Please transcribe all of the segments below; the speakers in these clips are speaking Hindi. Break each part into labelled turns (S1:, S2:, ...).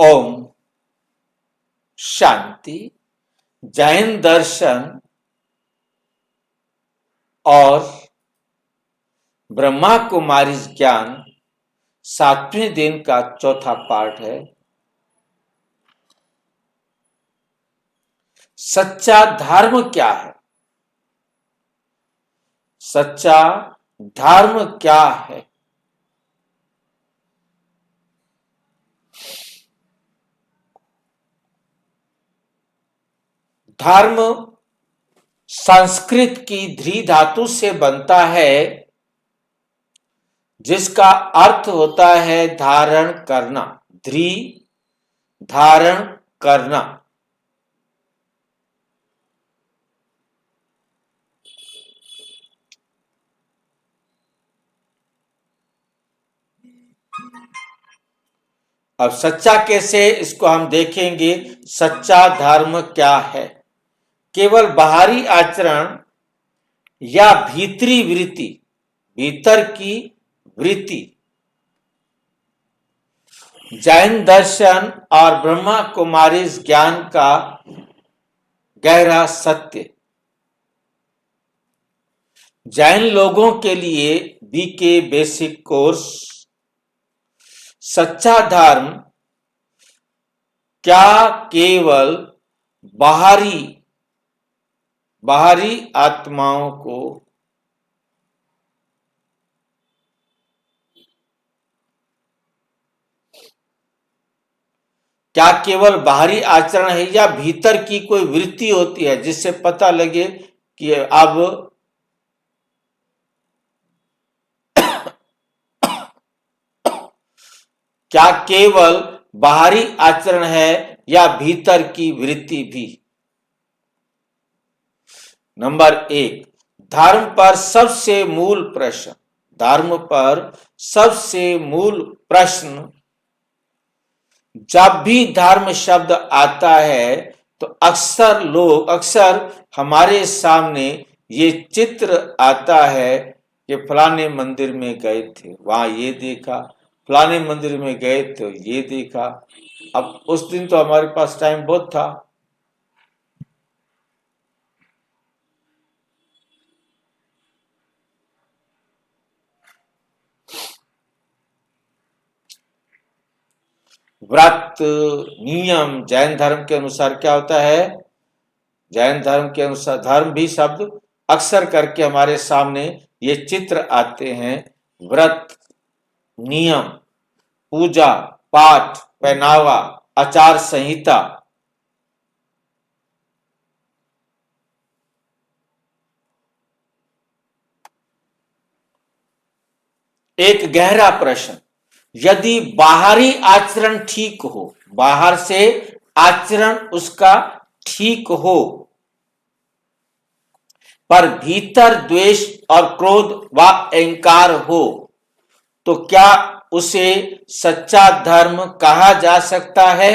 S1: ओम शांति। जैन दर्शन और ब्रह्मा कुमारी ज्ञान 7वें दिन का चौथा पार्ट है। सच्चा धर्म क्या है? सच्चा धर्म क्या है? धर्म संस्कृत की ध्री धातु से बनता है, जिसका अर्थ होता है धारण करना। ध्री धारण करना। अब सच्चा कैसे, इसको हम देखेंगे। सच्चा धर्म क्या है? केवल बाहरी आचरण या भीतरी वृत्ति, भीतर की वृत्ति। जैन दर्शन और ब्रह्मा कुमारी ज्ञान का गहरा सत्य। जैन लोगों के लिए बीके बेसिक कोर्स। सच्चा धर्म क्या केवल बाहरी आत्माओं को क्या केवल बाहरी आचरण है या भीतर की कोई वृत्ति होती है जिससे पता लगे कि अब क्या केवल बाहरी आचरण है या भीतर की वृत्ति भी? नंबर 1, धर्म पर सबसे मूल प्रश्न। धर्म पर सबसे मूल प्रश्न। जब भी धर्म शब्द आता है तो अक्सर हमारे सामने ये चित्र आता है कि फलाने मंदिर में गए थे, वहां ये देखा, फलाने मंदिर में गए तो ये देखा। अब उस दिन तो हमारे पास टाइम बहुत था। व्रत नियम जैन धर्म के अनुसार क्या होता है? जैन धर्म के अनुसार धर्म भी शब्द अक्सर करके हमारे सामने ये चित्र आते हैं। व्रत, नियम, पूजा पाठ, पहनावा, आचार संहिता। एक गहरा प्रश्न, यदि बाहरी आचरण ठीक हो, बाहर से आचरण उसका ठीक हो, पर भीतर द्वेष और क्रोध व अहंकार हो, तो क्या उसे सच्चा धर्म कहा जा सकता है?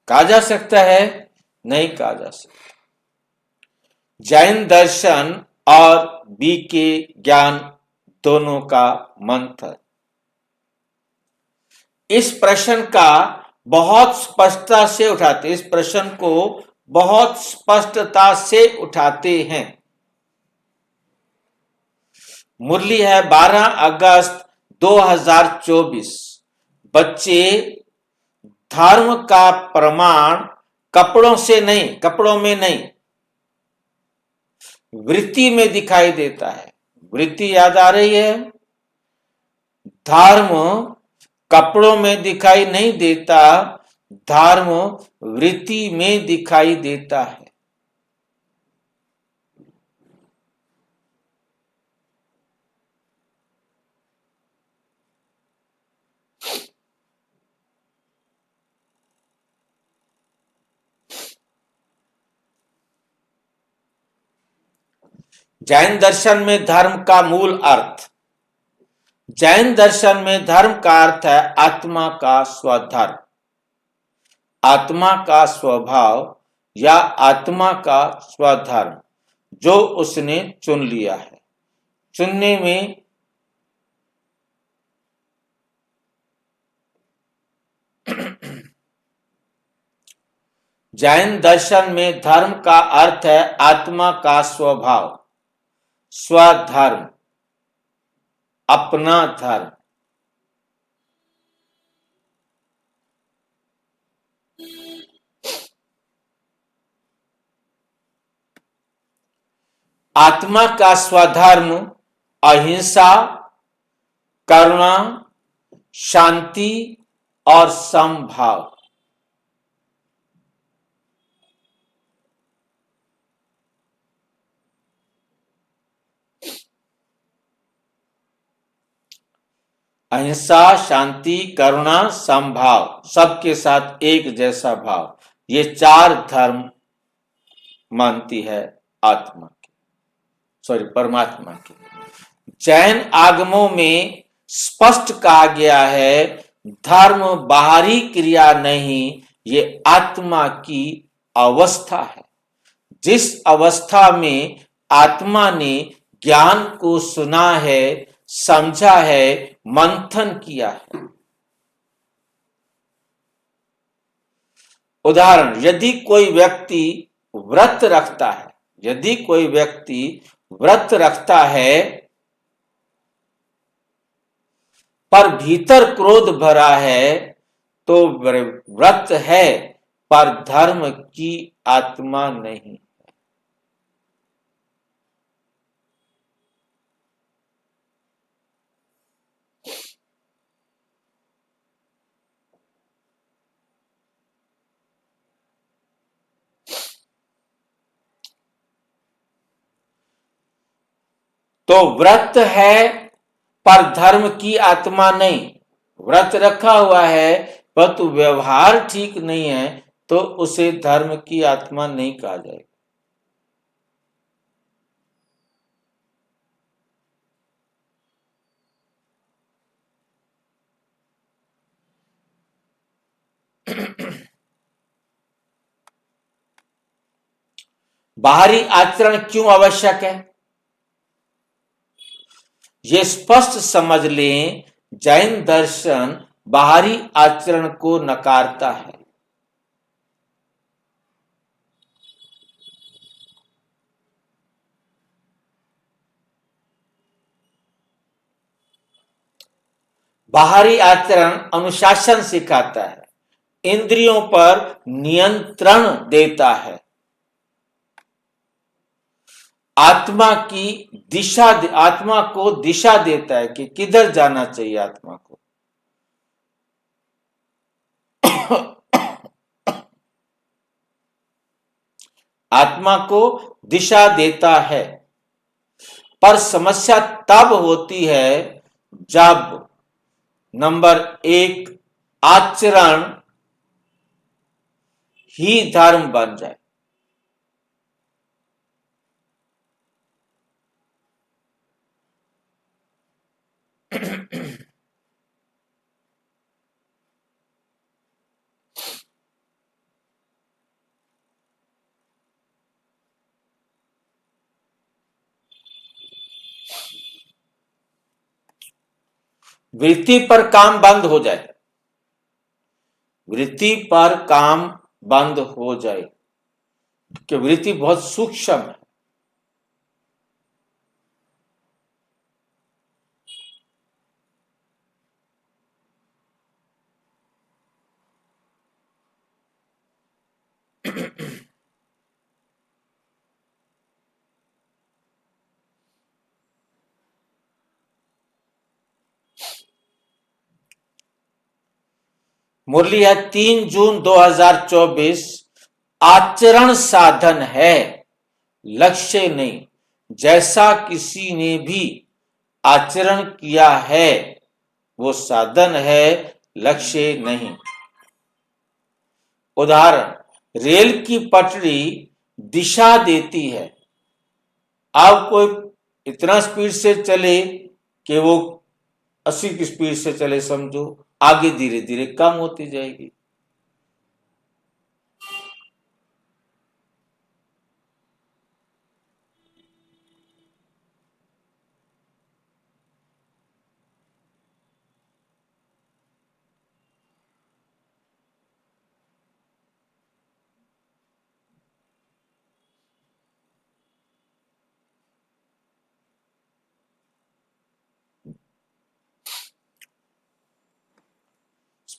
S1: कहा जा सकता है? नहीं कहा जा सकता। जैन दर्शन और बीके ज्ञान दोनों का मंत्र इस प्रश्न का बहुत स्पष्टता से उठाते, इस प्रश्न को बहुत स्पष्टता से उठाते हैं। मुरली है 12 अगस्त 2024। बच्चे, धर्म का प्रमाण कपड़ों में नहीं, वृत्ति में दिखाई देता है। वृत्ति याद आ रही है? धर्म कपड़ों में दिखाई नहीं देता, धर्म वृत्ति में दिखाई देता है। जैन दर्शन में धर्म का मूल अर्थ। जैन दर्शन में धर्म का अर्थ है आत्मा का स्वधर्म, आत्मा का स्वभाव या आत्मा का स्वधर्म जो उसने चुन लिया है। चुनने में जैन दर्शन में धर्म का अर्थ है आत्मा का स्वभाव, स्वधर्म, अपना धर्म। आत्मा का स्वधर्म अहिंसा, करुणा, शांति और समभाव। अहिंसा, शांति, करुणा, समभाव, सबके साथ एक जैसा भाव, ये चार धर्म मानती है आत्मा की, सॉरी परमात्मा की। जैन आगमों में स्पष्ट कहा गया है धर्म बाहरी क्रिया नहीं, ये आत्मा की अवस्था है। जिस अवस्था में आत्मा ने ज्ञान को सुना है, समझा है, मंथन किया है। उदाहरण, यदि कोई व्यक्ति व्रत रखता है, यदि कोई व्यक्ति व्रत रखता है पर भीतर क्रोध भरा है, तो व्रत है पर धर्म की आत्मा नहीं। तो व्रत है पर धर्म की आत्मा नहीं। व्रत रखा हुआ है परंतु व्यवहार ठीक नहीं है, तो उसे धर्म की आत्मा नहीं कहा जाएगा। बाहरी आचरण क्यों आवश्यक है, ये स्पष्ट समझ लें। जैन दर्शन बाहरी आचरण को नकारता है। बाहरी आचरण अनुशासन सिखाता है, इंद्रियों पर नियंत्रण देता है, आत्मा की दिशा, आत्मा को दिशा देता है कि किधर जाना चाहिए आत्मा को। आत्मा को दिशा देता है। पर समस्या तब होती है जब नंबर एक, आचरण ही धर्म बन जाए। वृत्ति पर काम बंद हो जाए, वृत्ति पर काम बंद हो जाए, कि वृत्ति बहुत सूक्ष्म है। मुरली है 3 जून 2024। आचरण साधन है, लक्ष्य नहीं। जैसा किसी ने भी आचरण किया है वो साधन है, लक्ष्य नहीं। उदाहरण, रेल की पटरी दिशा देती है। अब कोई इतना स्पीड से चले कि वो 80 की स्पीड से चले, समझो, आगे धीरे धीरे कम होती जाएगी।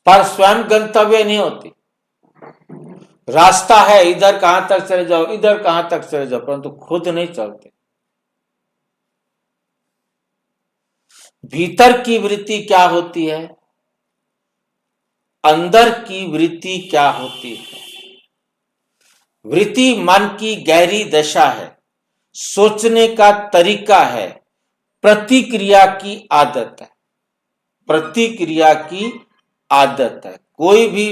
S1: पर स्वयं गंतव्य नहीं होती। रास्ता है, इधर कहां तक चले जाओ, इधर कहां तक चले जाओ, परंतु खुद नहीं चलते। भीतर की वृत्ति क्या होती है, अंदर की वृत्ति क्या होती है। वृत्ति मन की गहरी दशा है, सोचने का तरीका है, प्रतिक्रिया की आदत है। प्रतिक्रिया की आदत है। कोई भी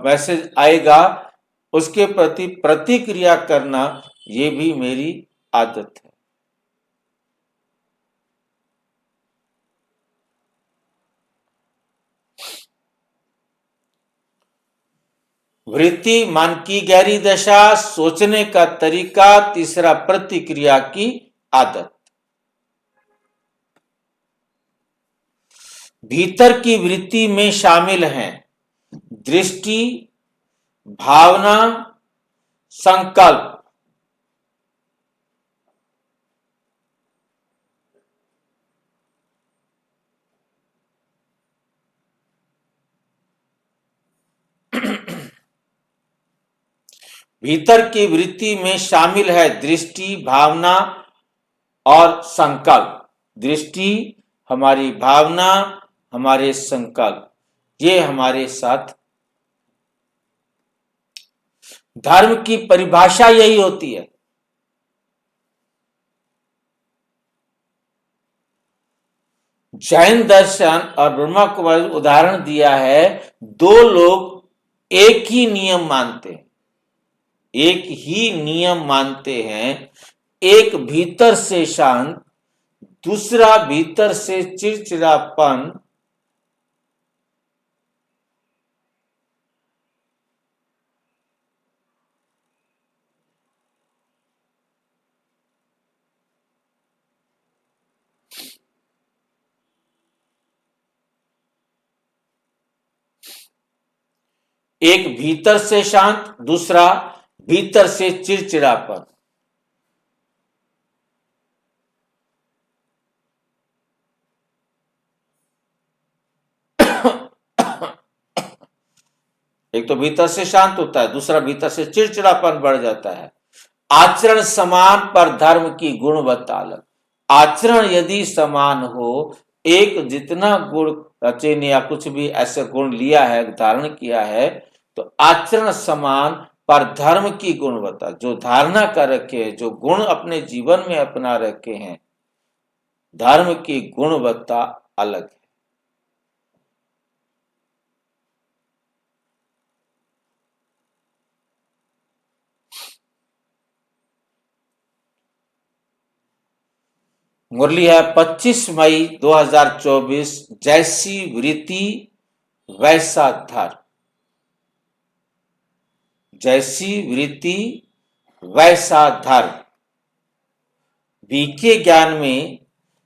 S1: मैसेज आएगा, उसके प्रति प्रतिक्रिया करना, ये भी मेरी आदत है। वृत्ति मन की गहरी दशा, सोचने का तरीका, तीसरा प्रतिक्रिया की आदत। भीतर की वृत्ति में शामिल हैं दृष्टि, भावना, संकल्प। भीतर की वृत्ति में शामिल है दृष्टि, भावना और संकल्प। दृष्टि, हमारी भावना, हमारे संकल्प, ये हमारे साथ। धर्म की परिभाषा यही होती है। जैन दर्शन और ब्रह्मा कुमारी उदाहरण दिया है। दो लोग एक ही नियम मानते हैं, एक ही नियम मानते हैं। एक भीतर से शांत, दूसरा भीतर से चिड़चिड़ापन। एक भीतर से शांत, दूसरा भीतर से चिड़चिड़ापन। एक तो भीतर से शांत होता है, दूसरा भीतर से चिड़चिड़ापन बढ़ जाता है। आचरण समान पर धर्म की गुणवत्ता अलग। आचरण यदि समान हो, एक जितना गुण रचेन या कुछ भी ऐसे गुण लिया है, धारण किया है, तो आचरण समान पर धर्म की गुणवत्ता, जो धारणा कर रखे हैं, जो गुण अपने जीवन में अपना रखे हैं, धर्म की गुणवत्ता अलग है। मुरली है 25 मई 2024। जैसी वृत्ति वैसा धर्म। जैसी वृत्ति वैसा धर्म। बीके ज्ञान में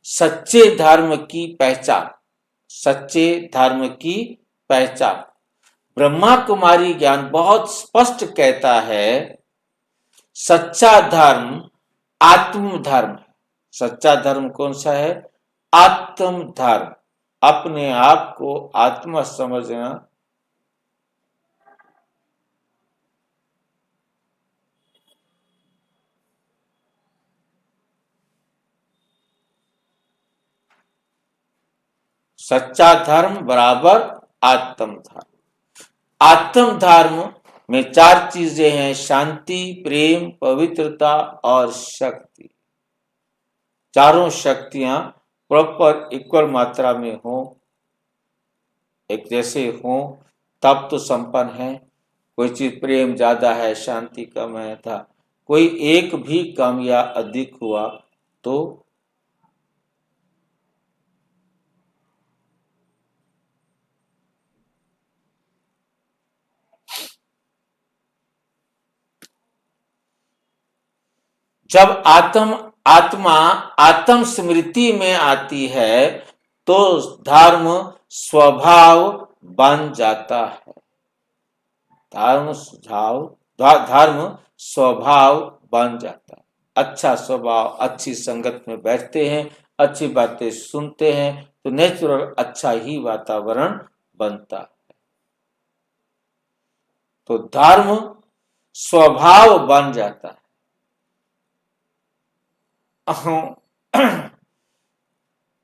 S1: सच्चे धर्म की पहचान, सच्चे धर्म की पहचान। ब्रह्मा कुमारी ज्ञान बहुत स्पष्ट कहता है, सच्चा धर्म आत्म धर्म है। सच्चा धर्म कौन सा है? आत्म धर्म। अपने आप को आत्मा समझना। सच्चा धर्म बराबर आत्म धर्म। आत्म धर्म में चार चीजें हैं, शांति, प्रेम, पवित्रता और शक्ति। चारों शक्तियां प्रॉपर इक्वल मात्रा में हो, एक जैसे हो, तब तो संपन्न है। कोई चीज प्रेम ज्यादा है, शांति कम है, था कोई एक भी कम या अधिक हुआ तो जब आत्मा आत्म स्मृति में आती है तो धर्म स्वभाव बन जाता है। धर्म स्वभाव बन जाता है। अच्छा स्वभाव, अच्छी संगत में बैठते हैं, अच्छी बातें सुनते हैं, तो नेचुरल अच्छा ही वातावरण बनता है। तो धर्म स्वभाव बन जाता है।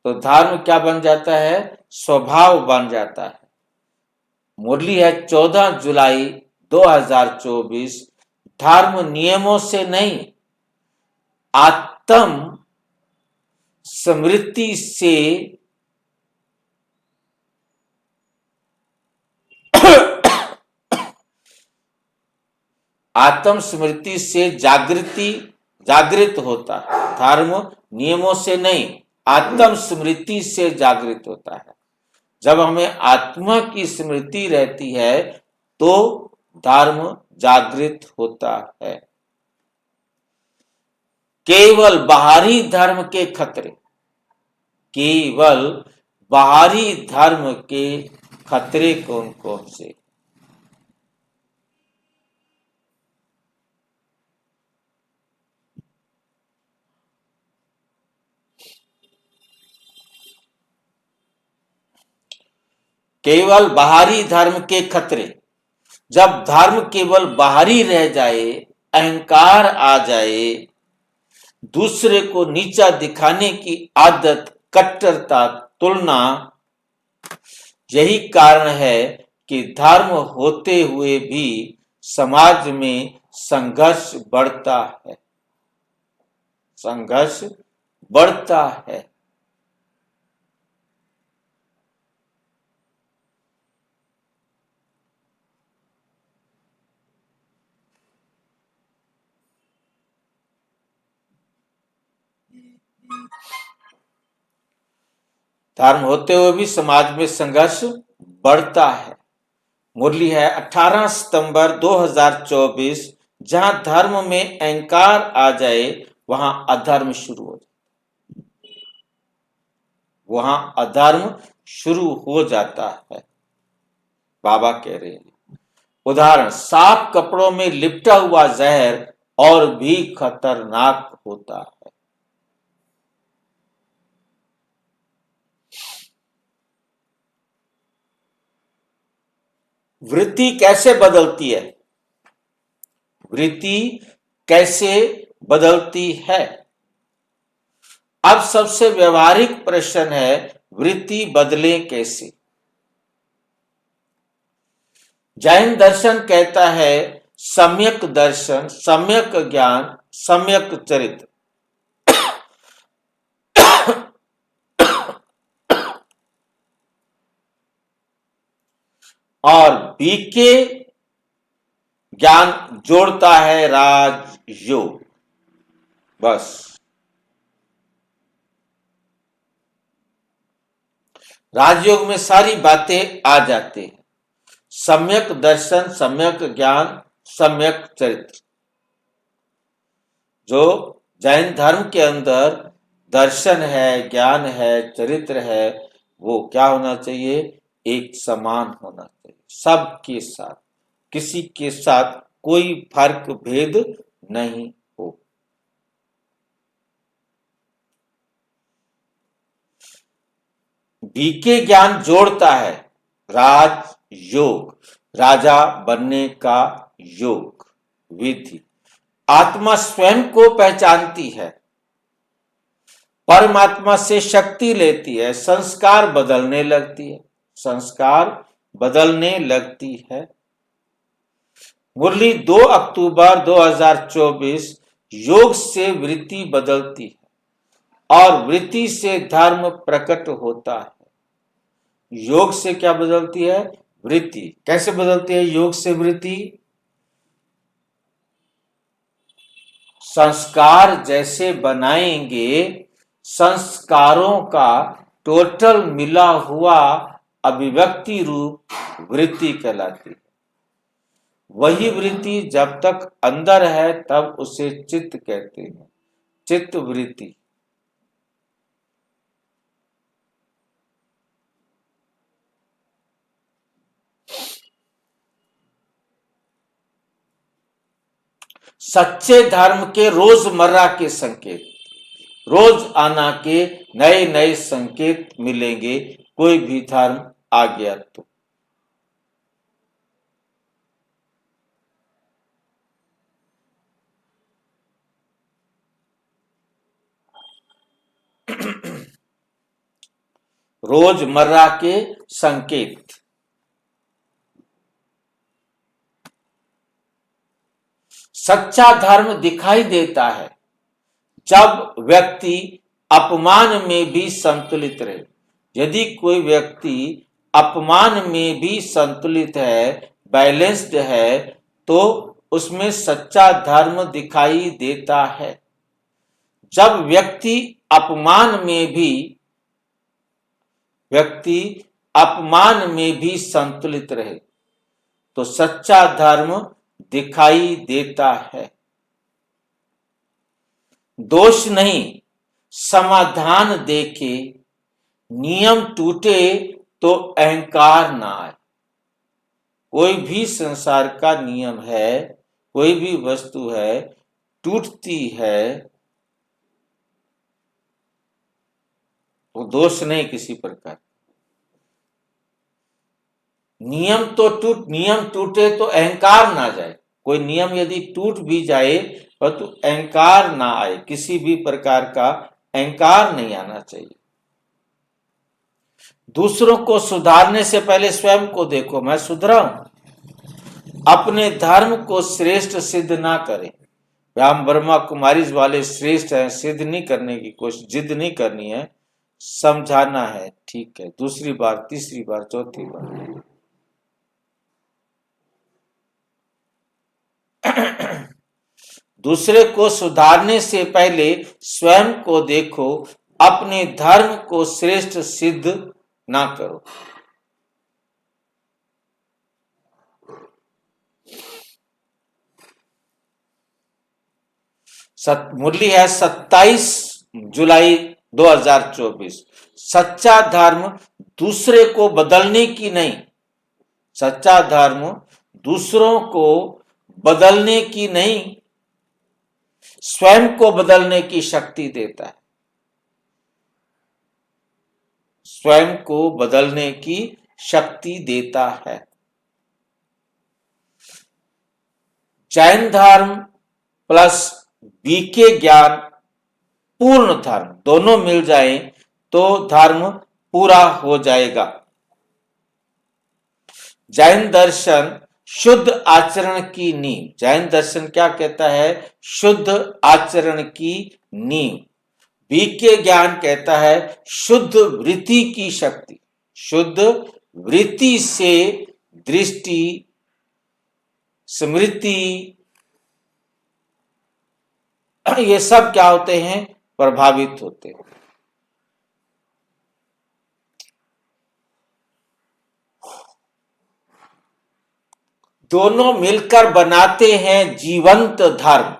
S1: तो धर्म क्या बन जाता है? स्वभाव बन जाता है। मुरली है 14 जुलाई 2024। धर्म नियमों से नहीं, आत्म स्मृति से आत्म स्मृति से जागृत होता है। धर्म नियमों से नहीं, आत्म स्मृति से जागृत होता है। जब हमें आत्मा की स्मृति रहती है तो धर्म जागृत होता है। केवल बाहरी धर्म के खतरे, केवल बाहरी धर्म के खतरे कौन कौन से? केवल बाहरी धर्म के खतरे। जब धर्म केवल बाहरी रह जाए, अहंकार आ जाए, दूसरे को नीचा दिखाने की आदत, कट्टरता, तुलना, यही कारण है कि धर्म होते हुए भी समाज में संघर्ष बढ़ता है। संघर्ष बढ़ता है। धर्म होते हुए भी समाज में संघर्ष बढ़ता है। मुरली है 18 सितंबर 2024। जहां धर्म में अहंकार आ जाए वहां अधर्म शुरू हो जाता, वहां अधर्म शुरू हो जाता है। बाबा कह रहे हैं, उदाहरण, साफ कपड़ों में लिपटा हुआ जहर और भी खतरनाक होता है। वृत्ति कैसे बदलती है? वृत्ति कैसे बदलती है? अब सबसे व्यवहारिक प्रश्न है, वृत्ति बदले कैसे? जैन दर्शन कहता है, सम्यक दर्शन, सम्यक ज्ञान, सम्यक चरित्र। और बीके ज्ञान जोड़ता है राजयोग। बस राजयोग में सारी बातें आ जाती हैं। सम्यक दर्शन, सम्यक ज्ञान, सम्यक चरित्र। जो जैन धर्म के अंदर दर्शन है, ज्ञान है, चरित्र है, वो क्या होना चाहिए? एक समान होना चाहिए सबके साथ, किसी के साथ कोई फर्क भेद नहीं हो। बीके ज्ञान जोड़ता है राज योग, राजा बनने का योग, विधि। आत्मा स्वयं को पहचानती है, परमात्मा से शक्ति लेती है, संस्कार बदलने लगती है, संस्कार बदलने लगती है। मुरली 2 अक्टूबर 2024। योग से वृत्ति बदलती है और वृत्ति से धर्म प्रकट होता है। योग से क्या बदलती है? वृत्ति। कैसे बदलती है योग से वृत्ति? संस्कार जैसे बनाएंगे, संस्कारों का टोटल मिला हुआ अभिव्यक्ति रूप वृत्ति कहलाती है। वही वृत्ति जब तक अंदर है तब उसे चित्त कहते हैं, चित्त वृत्ति। सच्चे धर्म के रोजमर्रा के संकेत, रोज आना के नए नए संकेत मिलेंगे। कोई भी धर्म आ गया तो रोजमर्रा के संकेत। सच्चा धर्म दिखाई देता है जब व्यक्ति अपमान में भी संतुलित रहे। यदि कोई व्यक्ति अपमान में भी संतुलित है, बैलेंस्ड है, तो उसमें सच्चा धर्म दिखाई देता है। जब व्यक्ति अपमान में भी संतुलित रहे तो सच्चा धर्म दिखाई देता है। दोष नहीं, समाधान देके, नियम टूटे तो अहंकार ना आए। कोई भी संसार का नियम है, कोई भी वस्तु है, टूटती है, वो दोष नहीं किसी प्रकार। नियम टूटे तो अहंकार ना जाए। कोई नियम यदि टूट भी जाए परंतु अहंकार ना आए, किसी भी प्रकार का अहंकार नहीं आना चाहिए। दूसरों को सुधारने से पहले स्वयं को देखो, मैं सुधरा हूं। अपने धर्म को श्रेष्ठ सिद्ध ना करें। हम ब्रह्मा कुमारी वाले श्रेष्ठ हैं, सिद्ध नहीं करने की कोशिश, जिद नहीं करनी है, समझाना है, ठीक है, दूसरी बार, तीसरी बार, चौथी बार। दूसरे को सुधारने से पहले स्वयं को देखो। अपने धर्म को श्रेष्ठ सिद्ध ना करो। मुरली है 27 जुलाई 2024। सच्चा धर्म दूसरे को बदलने की नहीं, सच्चा धर्म दूसरों को बदलने की नहीं, स्वयं को बदलने की शक्ति देता है। स्वयं को बदलने की शक्ति देता है। जैन धर्म प्लस बीके ज्ञान, पूर्ण धर्म, दोनों मिल जाए तो धर्म पूरा हो जाएगा। जैन दर्शन शुद्ध आचरण की नींव। जैन दर्शन क्या कहता है? शुद्ध आचरण की नींव। बीके ज्ञान कहता है शुद्ध वृत्ति की शक्ति। शुद्ध वृत्ति से दृष्टि, स्मृति, ये सब क्या होते हैं? प्रभावित होते हैं। दोनों मिलकर बनाते हैं जीवंत धर्म।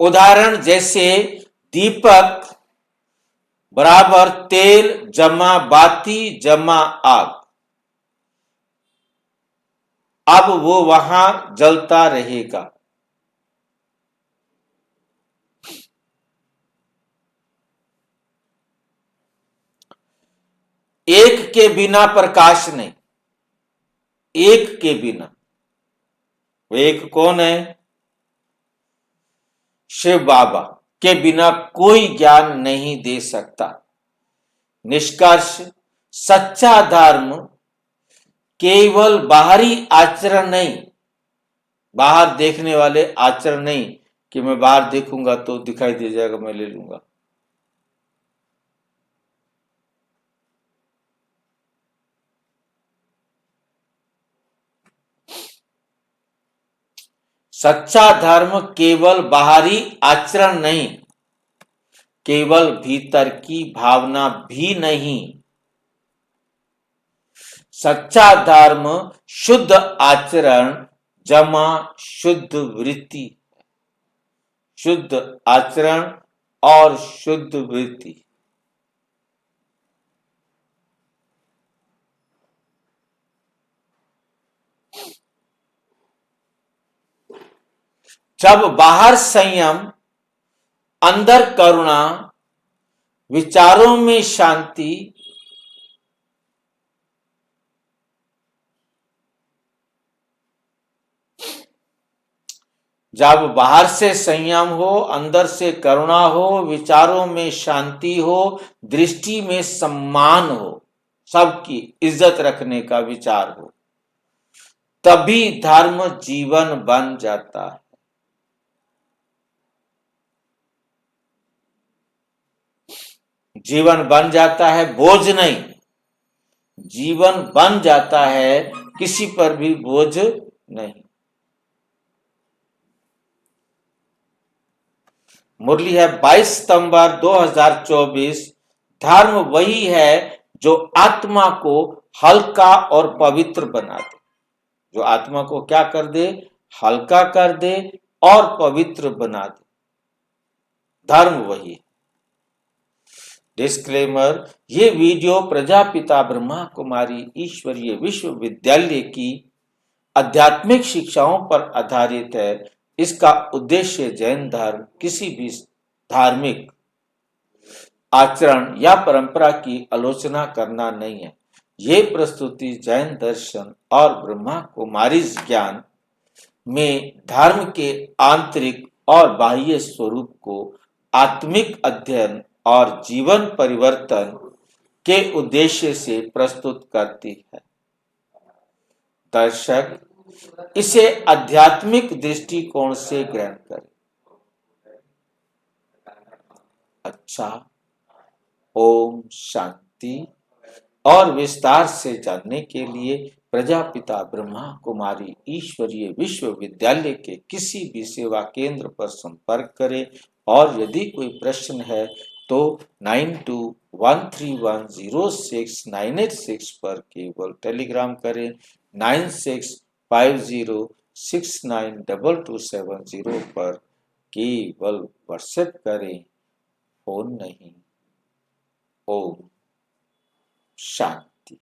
S1: उदाहरण जैसे दीपक बराबर तेल जमा बाती जमा आग, अब वो वहां जलता रहेगा। एक के बिना प्रकाश नहीं, एक के बिना। वो एक कौन है? शिव बाबा के बिना कोई ज्ञान नहीं दे सकता। निष्कर्ष, सच्चा धर्म केवल बाहरी आचरण नहीं, बाहर देखने वाले आचरण नहीं कि मैं बाहर देखूंगा तो दिखाई दे जाएगा, मैं ले लूंगा। सच्चा धर्म केवल बाहरी आचरण नहीं, केवल भीतर की भावना भी नहीं। सच्चा धर्म शुद्ध आचरण जमा शुद्ध वृत्ति। शुद्ध आचरण और शुद्ध वृत्ति। जब बाहर संयम, अंदर करुणा, विचारों में शांति, जब बाहर से संयम हो, अंदर से करुणा हो, विचारों में शांति हो, दृष्टि में सम्मान हो, सबकी इज्जत रखने का विचार हो, तभी धर्म जीवन बन जाता है। जीवन बन जाता है, बोझ नहीं। जीवन बन जाता है, किसी पर भी बोझ नहीं। मुरली है 22 सितंबर 2024। धर्म वही है जो आत्मा को हल्का और पवित्र बना दे। जो आत्मा को क्या कर दे? हल्का कर दे और पवित्र बना दे। धर्म वही है। डिस्क्लेमर, ये वीडियो प्रजापिता ब्रह्मा कुमारी ईश्वरीय विश्वविद्यालय की आध्यात्मिक शिक्षाओं पर आधारित है। इसका उद्देश्य जैन धर्म किसी भी धार्मिक आचरण या परंपरा की आलोचना करना नहीं है। ये प्रस्तुति जैन दर्शन और ब्रह्मा कुमारी ज्ञान में धर्म के आंतरिक और बाह्य स्वरूप को आत्मिक अध्ययन और जीवन परिवर्तन के उद्देश्य से प्रस्तुत करती है। दर्शक इसे आध्यात्मिक दृष्टिकोण से ग्रहण करें। अच्छा, ओम शांति। और विस्तार से जानने के लिए प्रजापिता ब्रह्मा कुमारी ईश्वरीय विश्वविद्यालय के किसी भी सेवा केंद्र पर संपर्क करें। और यदि कोई प्रश्न है तो 9213106986 पर केवल टेलीग्राम करें। 9650692270 पर केवल व्हाट्सएप करें, फोन नहीं। ओम शांति।